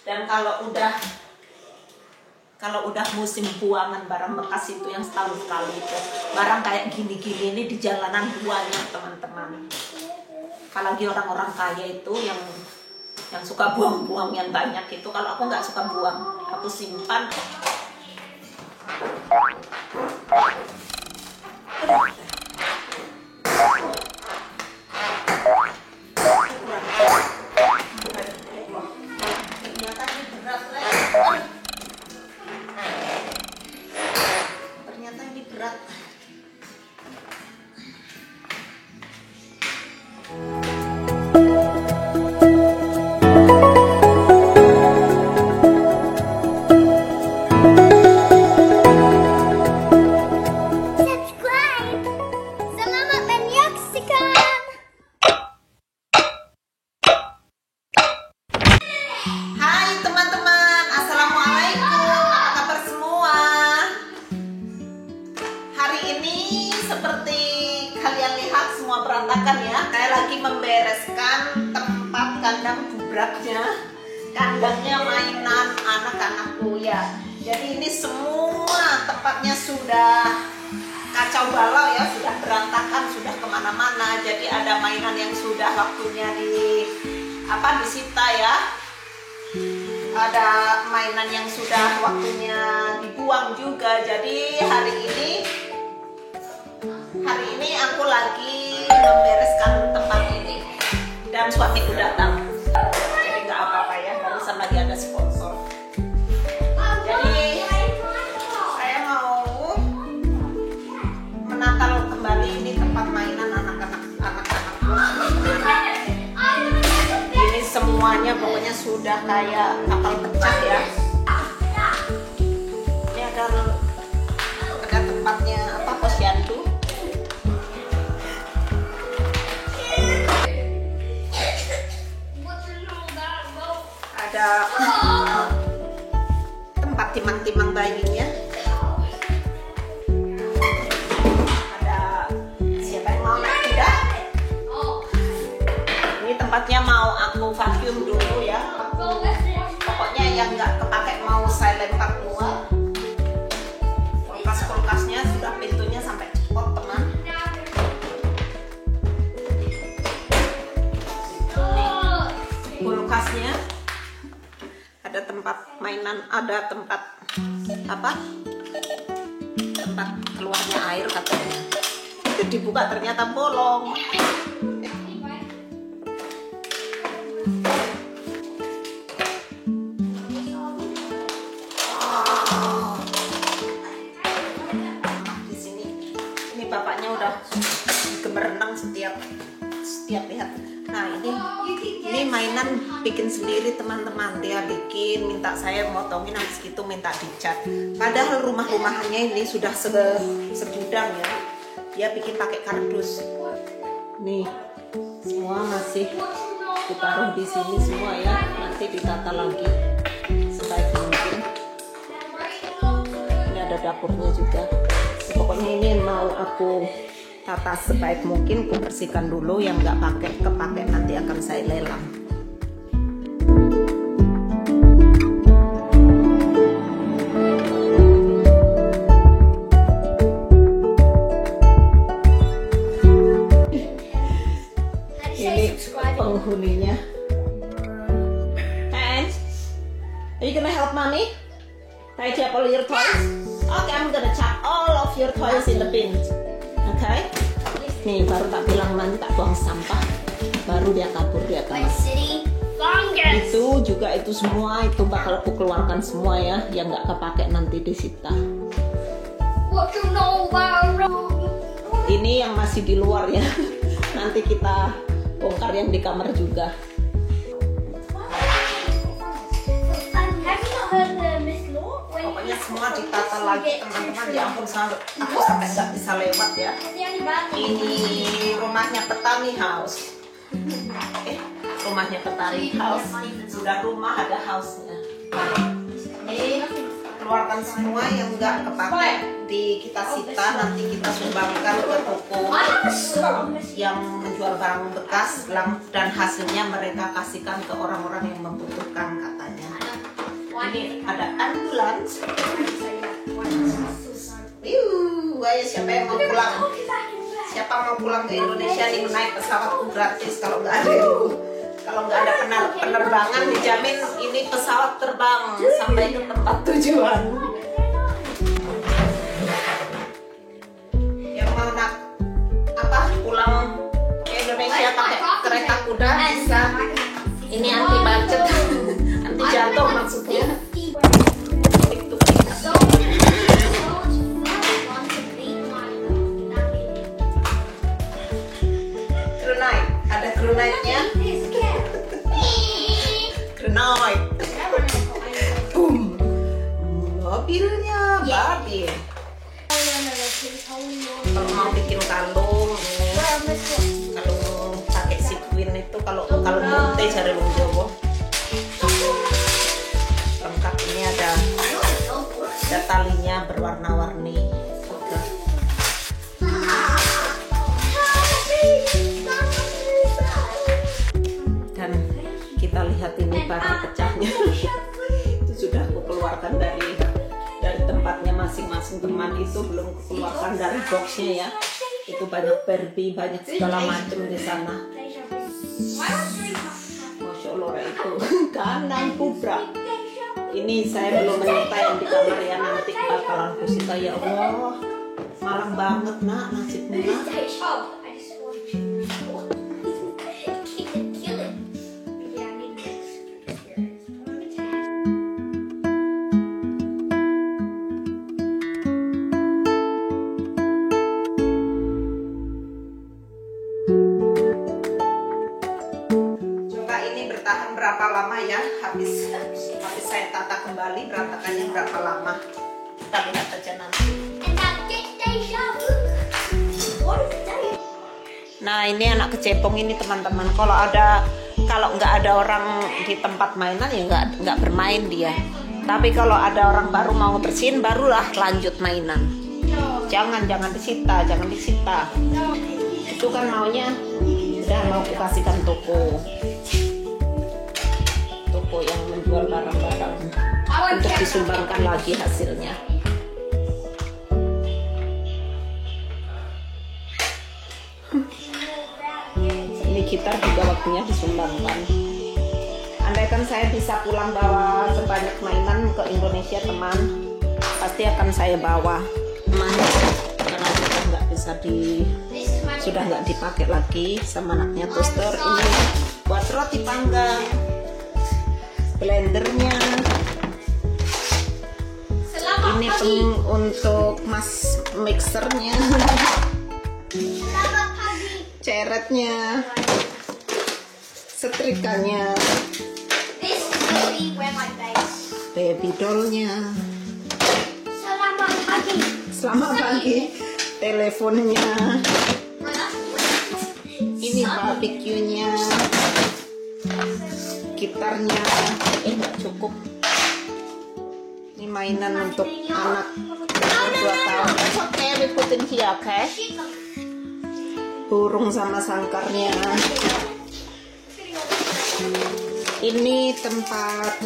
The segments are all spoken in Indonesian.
Dan kalau udah musim buangan barang bekas itu yang setahun sekali itu, barang kayak gini-gini ini di jalanan buahnya teman-teman. Apalagi orang-orang kaya itu yang suka buang-buang yang banyak itu. Kalau aku nggak suka buang, aku simpan. Ternyata ini berat. Hai teman-teman, assalamualaikum. Apa kabar semua? Hari ini seperti kalian lihat semua berantakan ya. Saya lagi membereskan tempat kandang bubraknya, kandangnya mainan anak-anakku ya. Jadi ini semua tempatnya sudah kacau balau ya, sudah berantakan, sudah kemana-mana. Jadi ada mainan yang sudah waktunya disita ya. Ada mainan yang sudah waktunya dibuang juga. Jadi hari ini aku lagi membereskan tempat ini dan suamiku datang. Jadi nggak apa-apa ya, barusan lagi ada sponsor. Jadi saya mau menata kembali ini tempat mainan anak-anak. Ini semuanya pokoknya sudah kayak kapal pecah ya. Ini ada tempatnya posyandu. Ada tempat timang-timang bayinya. Ada siapa yang mau naik kuda? Ini tempatnya mau aku vacuum dulu ya. Pokoknya yang nggak kepake mau saya lempar keluar. Kulkas-kulkasnya sudah pintunya sampai cepot teman. Nih, kulkasnya ada tempat mainan, ada tempat tempat keluarnya air katanya. Itu dibuka ternyata bolong. Di sini, ini bapaknya udah gemerenang setiap lihat. Nah ini mainan bikin sendiri teman-teman. Dia bikin, minta saya motongin, habis gitu minta dicat. Padahal rumah-rumahannya ini sudah segudang ya. Dia bikin pakai kardus. Nih semua masih ditaruh di sini semua ya. Nanti ditata lagi sebaik mungkin. Ini ada dapurnya juga. Pokoknya ini mau aku tata sebaik mungkin, aku bersihkan dulu. Yang nggak kepake nanti akan saya lelang. Ini penghuninya. Hey, are you gonna help mommy tidy up all your toys? Okay, I'm gonna chuck all of your toys in the bin. Okay. Nih baru tak bilang nanti tak buang sampah, baru dia kabur, dia kemas. Itu juga itu semua itu bakal aku keluarkan semua ya, yang nggak kepake nanti disita. Ini yang masih di luar ya, nanti kita bongkar yang di kamar juga. Pokoknya semua ditata lagi teman-teman. Ya ampun, aku sampai nggak bisa lewat ya. Ini rumahnya Petani House. Rumahnya Petani House. Sudah rumah ada house-nya. Ini keluarkan semua yang nggak kepake, kita sita, nanti kita sumbangkan ke toko yang menjual barang bekas, dan hasilnya mereka kasihkan ke orang-orang yang membutuhkan katanya. Ini ada ambulans. Ayo siapa yang mau pulang? Siapa mau pulang ke Indonesia nih naik pesawatku gratis kalau nggak ada penerbangan dijamin ini pesawat terbang sampai ke tempat tujuan. Yang mau pulang ke Indonesia pakai kereta kuda bisa. Ini anti macet, anti jatuh maksudnya. Grenade, ada grenade-nya. Grenade. Boom. Mobilnya babi. Kalau mau bikin kalung pakai sequin itu kalau monte cari wong Jawa. Lengkap ini ada talinya berwarna-warni. Dan kita lihat ini barang pecahnya. Itu sudah aku keluarkan dari tempatnya masing-masing teman, itu belum keluarkan dari boxnya ya. Itu banyak Barbie, banyak segala macam di sana. Masya Allah itu kandang kubra. Ini saya belum menyetai yang di kamar ya, nanti bakalan kusita. Ya Allah, malang banget nak nasibnya nak. Bertahan berapa lama ya, habis saya tata kembali berantakannya berapa lama, kita lihat aja nanti. Nah ini anak kecepong ini teman-teman, kalau nggak ada orang di tempat mainan ya nggak bermain dia, tapi kalau ada orang baru mau bersihin barulah lanjut mainan. Jangan disita, itu kan maunya udah mau dikasihkan toko yang menjual barang-barang untuk disumbangkan lagi hasilnya. Ini gitar juga waktunya disumbangkan. Andaikan saya bisa pulang bawa sebanyak mainan ke Indonesia teman, pasti akan saya bawa teman, karena sudah nggak dipakai lagi sama anaknya. Toaster ini buat roti panggang, blendernya ini untuk mixernya, ceretnya, setrikanya, baby dollnya, selamat pagi, teleponnya, ini barbeque-nya, gitarnya. Nggak cukup, ini mainan untuk anak 2 tahun. Oke, ikutin dia, oke. Burung sama sangkarnya. Ini tempat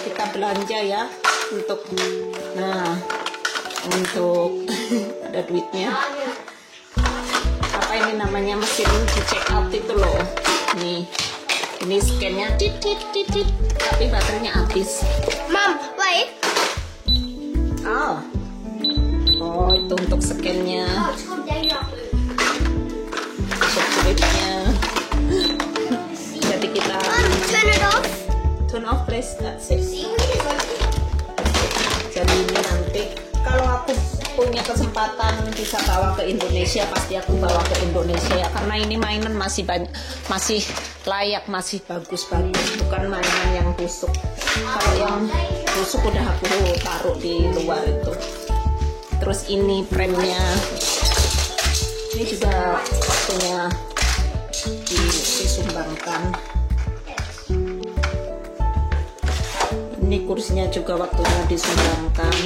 kita belanja ya, untuk ada duitnya. Apa ini namanya, mesin di check out itu loh. Ini scannya tit, tapi baterainya habis. Mom, wait. Oh, itu untuk scannya, subscribe-nya. Jadi kita turn off please, that's it. Jadi ini nanti kalau aku punya kesempatan bisa bawa ke Indonesia, pasti aku bawa ke Indonesia ya, karena ini mainan masih banyak, masih layak, masih bagus-bagus, bukan mainan yang busuk. Kalau yang busuk udah aku taruh di luar itu. Terus ini premnya, ini juga waktunya disumbangkan. Ini kursinya juga waktunya disumbangkan.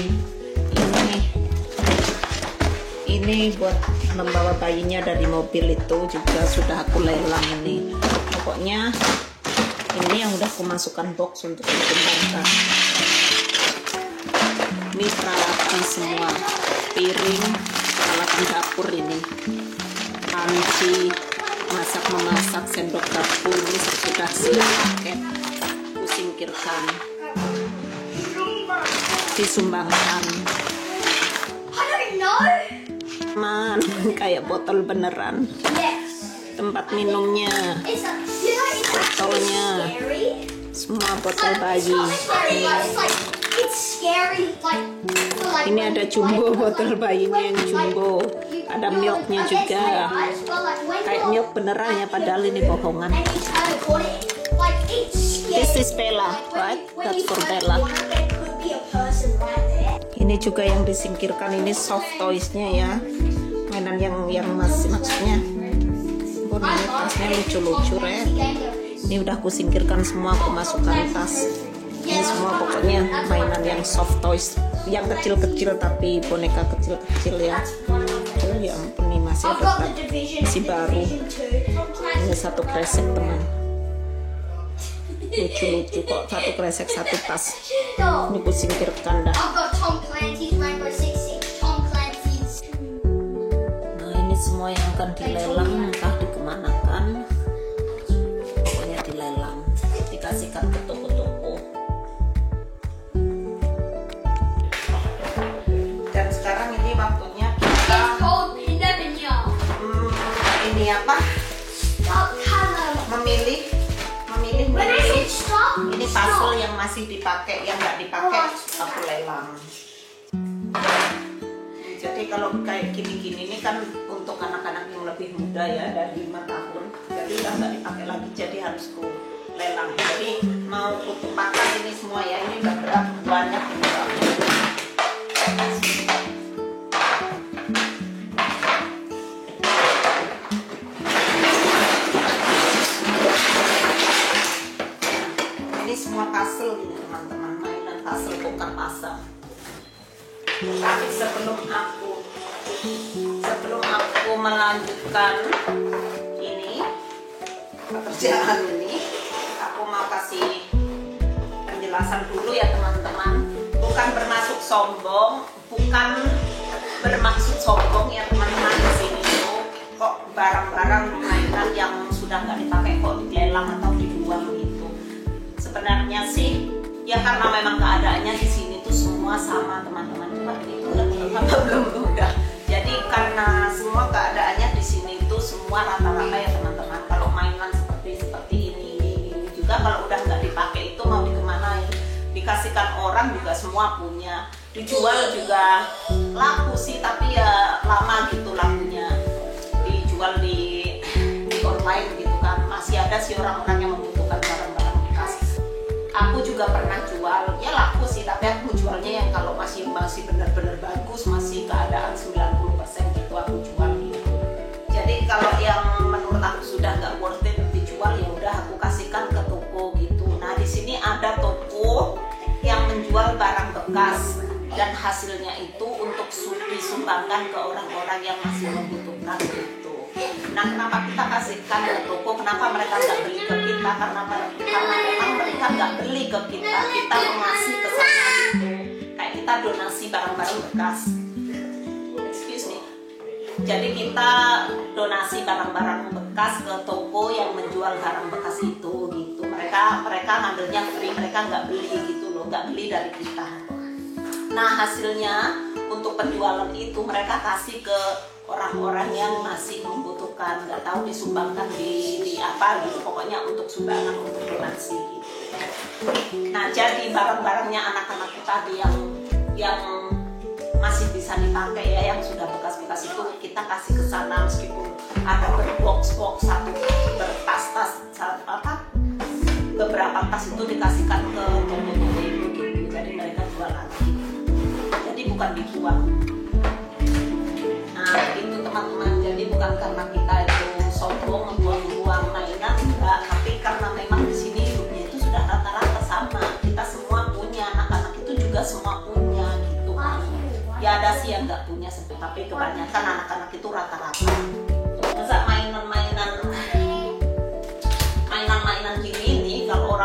Ini buat membawa bayinya dari mobil itu juga sudah aku lelang ini. Pokoknya Ini yang udah aku masukkan box untuk dikembangkan. Ini peralatan semua, piring, peralatan dapur ini, panci, memasak, sendok dapur ini sudah siap paket. Aku singkirkan, disumbangkan. Man, kayak botol beneran. Tempat minumnya, botolnya, semua botol bayi. Ini ada jumbo, botol bayinya yang jumbo. Ada milknya juga. Kayak milk beneran ya, padahal ini bohongan. This is Bella, right? That's for Bella. Ini juga yang disingkirkan, ini soft toys-nya ya. Mainan yang maksudnya. Oh, ini tasnya lucu-lucu, Red. Ini udah aku singkirkan semua, aku masukkan tas. Ini semua pokoknya mainan yang soft toys, yang kecil-kecil tapi boneka kecil-kecil ya. Oh ya ampun, ini masih baru. Ini satu kresek teman. Lucu-lucu kok, satu kresek satu tas. Ini aku singkirkan dah. Nah ini semua yang akan dilelang, entah dikemanakan. Pokoknya dilelang, dikasihkan ke toko-toko. Dan sekarang ini waktunya kita ini apa? Memilih ini puzzle yang masih dipakai, yang nggak dipakai aku lelang. Jadi kalau kayak gini-gini ini kan untuk anak-anak yang lebih muda ya, dari 5 tahun, jadi udah nggak dipakai lagi, jadi harus ku lelang. Jadi mau ku tumpahkan ini semua ya, ini udah berat banyak ini. Semua puzzle ini teman-teman, mainan puzzle bukan pasang. Tapi sebelum aku melanjutkan ini pekerjaan ini, aku mau kasih penjelasan dulu ya teman-teman. Bukan bermaksud sombong, ya teman-teman. Di sini tuh kok barang-barang mainan yang sudah nggak dipakai kok dilelang atau dibuang gitu. Sebenarnya sih ya karena memang keadaannya di sini tuh semua sama teman-teman. Coba itu belum udah. Jadi karena semua keadaannya di sini tuh semua rata-rata ya teman-teman. Kalau mainan seperti ini juga kalau udah nggak dipakai itu mau dikemanain? Dikasihkan orang juga semua punya. Dijual juga laku sih, tapi ya lama gitu lakunya. Dijual di online gitu kan. Masih ada sih orang-orang yang membutuhkan barang-barang. Aku juga pernah jual, ya laku sih, tapi aku jualnya yang kalau masih benar-benar bagus, masih keadaan 90% gitu aku jual gitu. Jadi kalau yang menurut aku sudah nggak worth it dijual, ya udah aku kasihkan ke toko gitu. Nah di sini ada toko yang menjual barang bekas dan hasilnya itu untuk disumbangkan ke orang-orang yang masih membutuhkan gitu. Nah kenapa kita kasihkan ke toko, kenapa mereka nggak beli ke kita, karena memang mereka nggak beli ke kita mengasih ke sana gitu, kayak kita donasi barang-barang bekas. Excuse me. Jadi kita donasi barang-barang bekas ke toko yang menjual barang bekas itu gitu. Mereka ngambilnya free, mereka nggak beli gitu loh, nggak beli dari kita. Nah hasilnya untuk penjualan itu mereka kasih ke orang-orang yang masih membutuhkan, nggak tahu disumbangkan di apa gitu, pokoknya untuk sumbangan, untuk donasi gitu. Nah jadi barang-barangnya anak-anak tadi yang masih bisa dipakai ya, yang sudah bekas-bekas itu kita kasih ke sana, meskipun ada berbox-box, satu bertas-tas apa, beberapa tas itu dikasihkan ke toko-toko itu gitu, jadi mereka jual lagi, jadi bukan dibuang. Nah itu teman-teman, jadi bukan karena kita itu sombong membuang-buang mainan, enggak, tapi karena memang di sini hidupnya itu sudah rata-rata sama, kita semua punya, anak-anak itu juga semua punya gitu kan. Ya ada sih yang nggak punya, tapi kebanyakan anak-anak itu rata-rata. Masa mainan gini nih kalau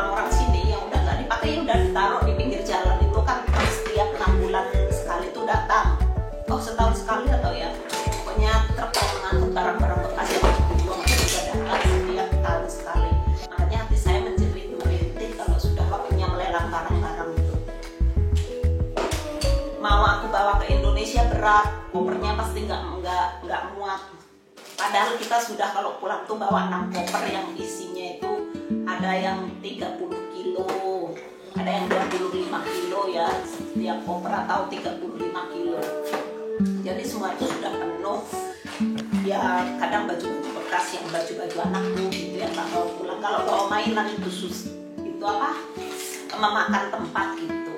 ditaruh di pinggir jalan itu kan setiap 6 bulan sekali itu datang. Oh, setahun sekali atau ya, pokoknya truk yang mengangkut barang-barang bekas yang dibuang itu juga datang setiap tahun sekali. Makanya hati saya menjerit merintih kalau sudah waktunya melelang barang-barang itu. Mau aku bawa ke Indonesia berat, kopernya pasti nggak muat. Padahal kita sudah kalau pulang tuh bawa 6 koper yang isinya itu ada yang 30 kilo, ada yang 25 kilo ya setiap koper atau 35 kilo. Jadi semua itu sudah penuh. Ya kadang baju-baju bekas yang baju-baju anakku gitu ya tak bawa pulang. Kalau bawa mainan itu itu apa? Memakan tempat gitu.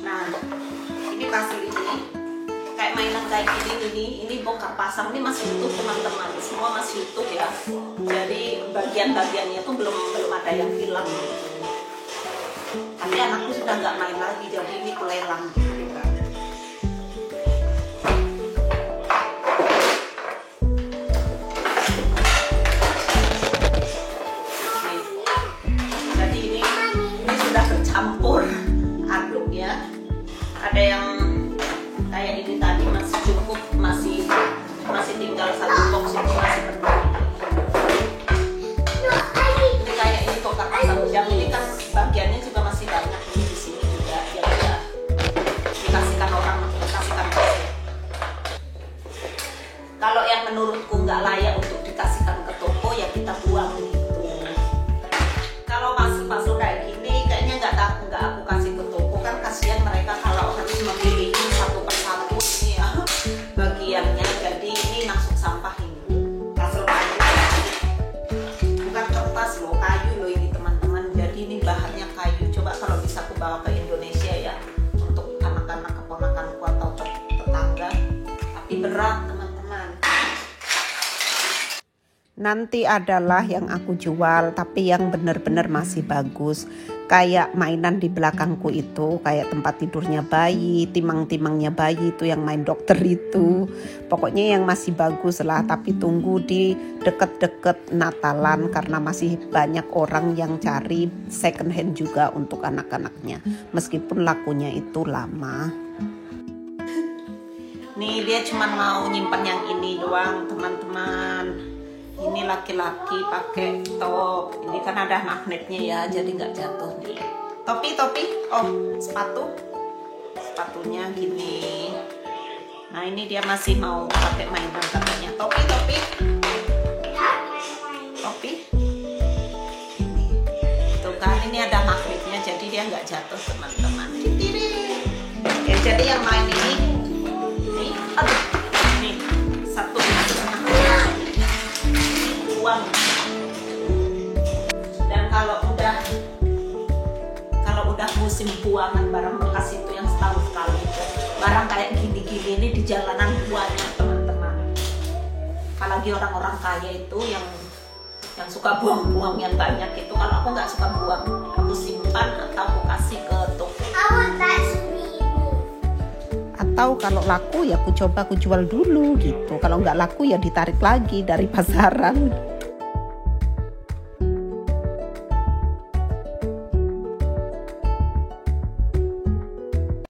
Nah, ini pasir ini kayak mainan kayak ini bongkar pasang ini masih utuh teman-teman, semua masih utuh ya. Jadi bagian-bagiannya tuh belum ada yang hilang. Tapi anakku sudah nggak main lagi, jadi ini pelelang gitu kan. Jadi ini sudah bercampur aduk ya. Ada yang kayak ini tadi masih cukup, masih tinggal 1 box ini masih penuh. Ini kayak ini bongkar pasang jam ini kan bagiannya juga masih banyak ini di sini juga ya, dikasihkan orang, dikasihkan pasir. Kalau yang menurutku nggak layak untuk dikasihkan ke toko ya kita buang gitu. Kalau pasir kayak gini kayaknya nggak aku kasih ke toko, kan kasihan mereka kalau harus memilih satu persatu ini ya bagiannya. Jadi ini masuk sampah ini. Pasir kayu, bukan kertas loh, kayu loh ini teman-teman. Jadi ini bahannya kayu. Coba kalau bisa aku bawa ke Indonesia ya untuk anak-anak keponakanku atau tetangga. Tapi berat teman-teman. Nanti adalah yang aku jual, tapi yang benar-benar masih bagus. Kayak mainan di belakangku itu, kayak tempat tidurnya bayi, timang-timangnya bayi itu yang main dokter itu. Pokoknya yang masih bagus lah, tapi tunggu di deket-deket Natalan karena masih banyak orang yang cari second hand juga untuk anak-anaknya. Meskipun lakunya itu lama. Nih dia cuma mau nyimpan yang ini doang teman-teman. Ini laki-laki pakai top. Ini kan ada magnetnya ya, jadi nggak jatuh nih. Topi, oh sepatunya gini. Nah ini dia masih mau pakai mainan katanya. Topi. Ini, tuh kan ini ada magnetnya, jadi dia nggak jatuh teman-teman. Ya, jadi yang main ini, nih, nih satu. Dan kalau udah musim buangan barang bekas itu yang setahun sekali itu, barang kayak gini-gini ini di jalanan banyak teman-teman. Apalagi orang-orang kaya itu yang suka buang-buang yang banyak itu. Kalau aku nggak suka buang, aku simpan atau aku kasih ke toko. Atau kalau laku ya aku jual dulu gitu. Kalau nggak laku ya ditarik lagi dari pasaran.